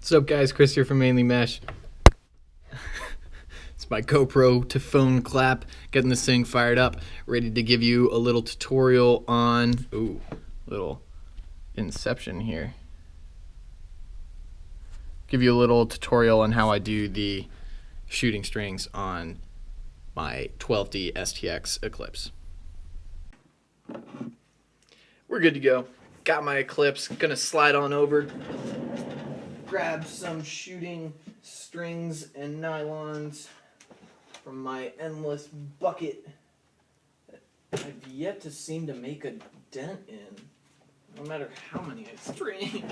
What's up, guys? Chris here from Mainely Mesh. It's my GoPro to phone clap, getting this thing fired up, ready to give you a little tutorial on, little inception here. Give you a little tutorial on how I do the shooting strings on my 12D STX Eclipse. We're good to go. Got my Eclipse, gonna slide on over, grab some shooting strings and nylons from my endless bucket that I've yet to seem to make a dent in, no matter how many I string.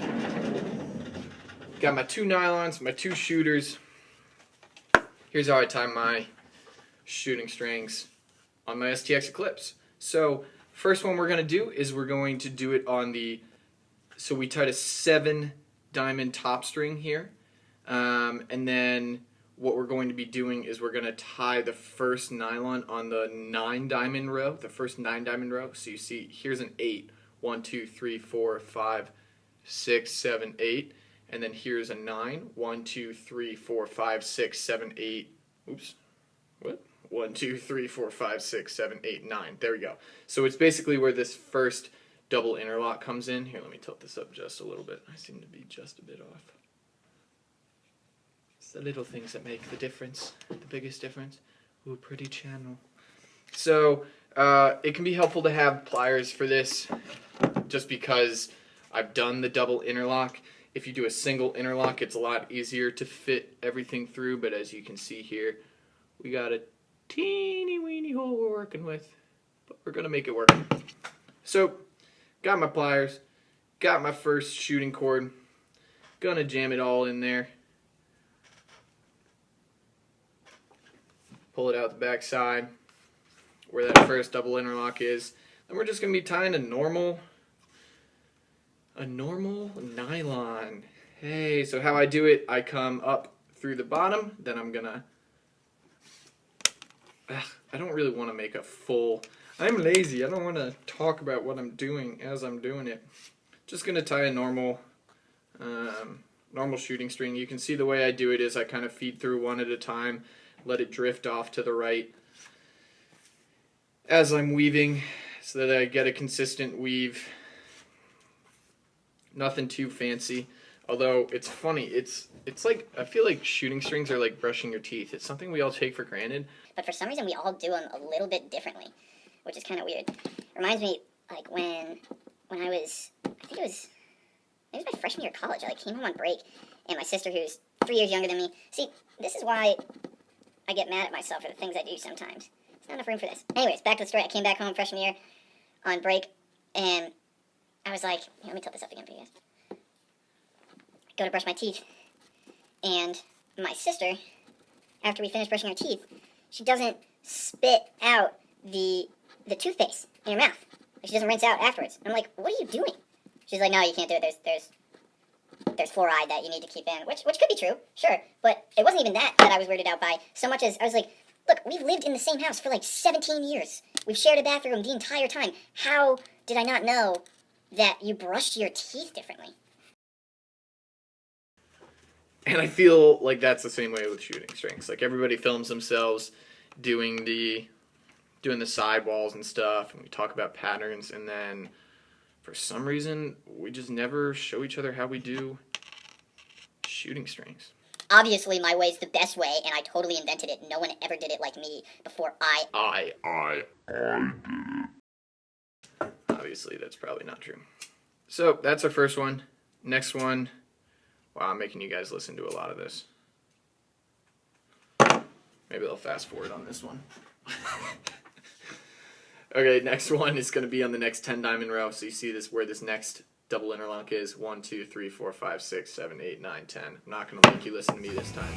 Got my two nylons, my two shooters. Here's how I tie my shooting strings on my STX Eclipse. So first one we're going to do is we're going to do it on the, so we tied a 7 diamond top string here, and then what we're going to be doing is we're going to tie the first nylon on the 9 diamond row, the first 9 diamond row. So you see here's an 8, 1, 2, 3, 4, 5, 6, 7, 8, and then here's a 9, 1, 2, 3, 4, 5, 6, 7, 8, oops, what? 1, 2, 3, 4, 5, 6, 7, 8, 9. There we go. So it's basically where this first double interlock comes in. Here, let me tilt this up just a little bit. I seem to be just a bit off. It's the little things that make the difference, the biggest difference. Ooh, pretty channel. So it can be helpful to have pliers for this, just because I've done the double interlock. If you do a single interlock, it's a lot easier to fit everything through, but as you can see here, we got a teeny weeny hole we're working with, but we're gonna make it work. So, got my pliers, got my first shooting cord, gonna jam it all in there, pull it out the back side where that first double interlock is. Then we're just gonna be tying a normal nylon. Hey, so how I do it, I come up through the bottom, then I'm gonna, I don't really want to make a full, I'm lazy, I don't want to talk about what I'm doing as I'm doing it. Just going to tie a normal shooting string. You can see the way I do it is I kind of feed through one at a time, let it drift off to the right as I'm weaving so that I get a consistent weave. Nothing too fancy. Although it's funny, it's like, I feel like shooting strings are like brushing your teeth. It's something we all take for granted. But for some reason we all do them a little bit differently, which is kind of weird. Reminds me, like when I was, I think it was my freshman year of college, I came home on break, and my sister, who's 3 years younger than me, see, this is why I get mad at myself for the things I do sometimes. There's not enough room for this. Anyways, back to the story. I came back home freshman year on break, and I was like, here, let me tilt this up again for you guys. Go to brush my teeth, and my sister, after we finish brushing our teeth, she doesn't spit out the toothpaste in her mouth. She doesn't rinse out afterwards. I'm like, what are you doing? She's like, no, you can't do it. There's fluoride that you need to keep in, which could be true, sure, but it wasn't even that I was weirded out by, so much as I was like, look, we've lived in the same house for like 17 years. We've shared a bathroom the entire time. How did I not know that you brushed your teeth differently? And I feel like that's the same way with shooting strings. Like everybody films themselves doing the sidewalls and stuff, and we talk about patterns, and then for some reason we just never show each other how we do shooting strings. Obviously my way's the best way, and I totally invented it. No one ever did it like me before I did it. Obviously that's probably not true. So that's our first one. Next one. Wow, I'm making you guys listen to a lot of this. Maybe they'll fast forward on this one. Okay, next one is going to be on the next 10 diamond row. So you see this where this next double interlock is. 1, 2, 3, 4, 5, 6, 7, 8, 9, 10. I'm not going to make you listen to me this time.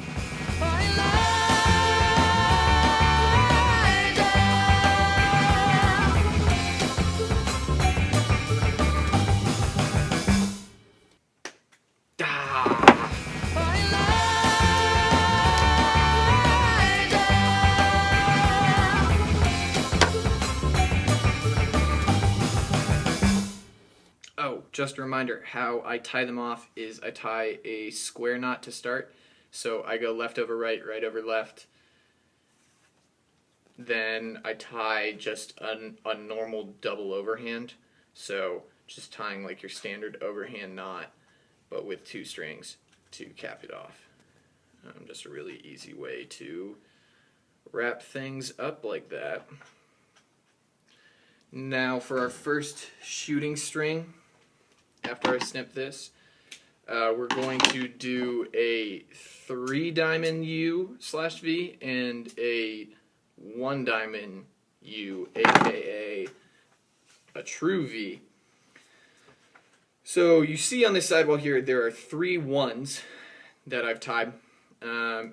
Oh, just a reminder, how I tie them off is I tie a square knot to start. So I go left over right, right over left. Then I tie just a normal double overhand. So just tying like your standard overhand knot, but with 2 strings to cap it off. Just a really easy way to wrap things up like that. Now for our first shooting string, after I snip this, we're going to do a 3-diamond U/V and a 1-diamond U, aka a true V. So you see on this sidewall here, there are 3 ones that I've tied.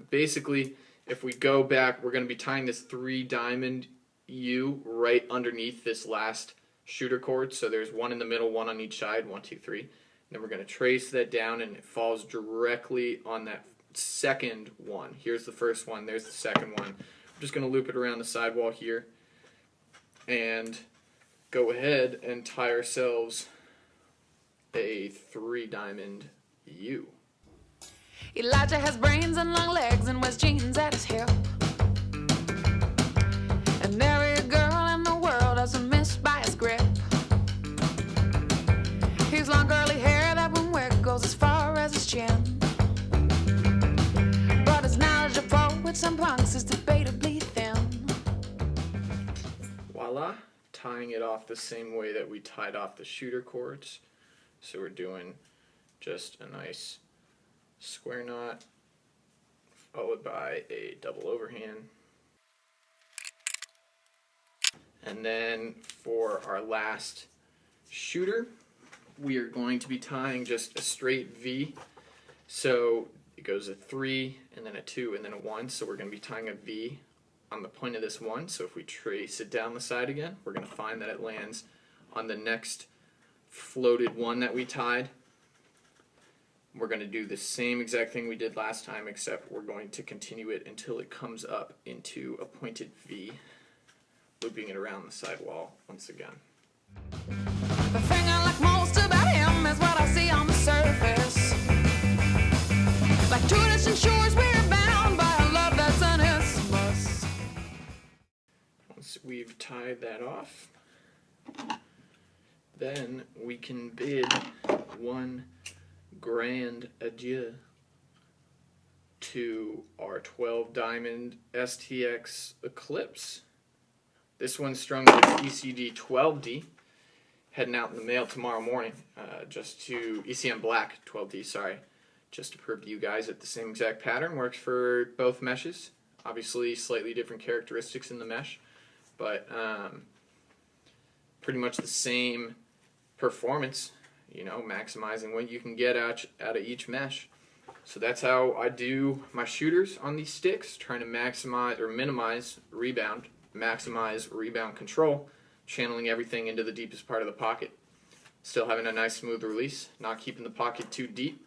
Basically, if we go back, we're going to be tying this 3-diamond U right underneath this last shooter cord. So there's 1 in the middle, 1 on each side, 1, 2, 3. And then we're going to trace that down, and it falls directly on that second one. Here's the first one, there's the second one. I'm just going to loop it around the sidewall here and go ahead and tie ourselves a 3-diamond U. Elijah has brains and long legs and wears jeans at his hip. And every girl in the world has been missed by his grip. His long curly hair that when wet goes as far as his chin. But his knowledge of poets and punks is debatably thin. Voila, tying it off the same way that we tied off the shooter cords. So we're doing just a nice square knot followed by a double overhand. And then for our last shooter, we are going to be tying just a straight V. So it goes a 3 and then a 2 and then a 1. So we're going to be tying a V on the point of this one. So if we trace it down the side again, we're going to find that it lands on the next floated one that we tied. We're going to do the same exact thing we did last time, except we're going to continue it until it comes up into a pointed V, looping it around the sidewall once again. The thing I like most about him is what I see on the surface. Like 2 distant shores, we're bound by a love that's an isthmus. Once we've tied that off, then we can bid one grand adieu to our 12-diamond STX Eclipse. This one's strung with ECD 12D, heading out in the mail tomorrow morning, just to ECM Black 12D, sorry, just to prove to you guys that the same exact pattern works for both meshes. Obviously slightly different characteristics in the mesh, but pretty much the same performance, you know, maximizing what you can get out of each mesh. So that's how I do my shooters on these sticks, trying to maximize or minimize rebound, maximize rebound control, channeling everything into the deepest part of the pocket. Still having a nice smooth release, not keeping the pocket too deep,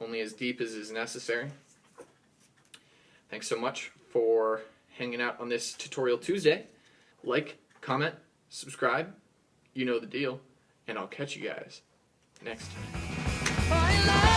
only as deep as is necessary. Thanks so much for hanging out on this Tutorial Tuesday. Like, comment, subscribe, you know the deal, and I'll catch you guys next time.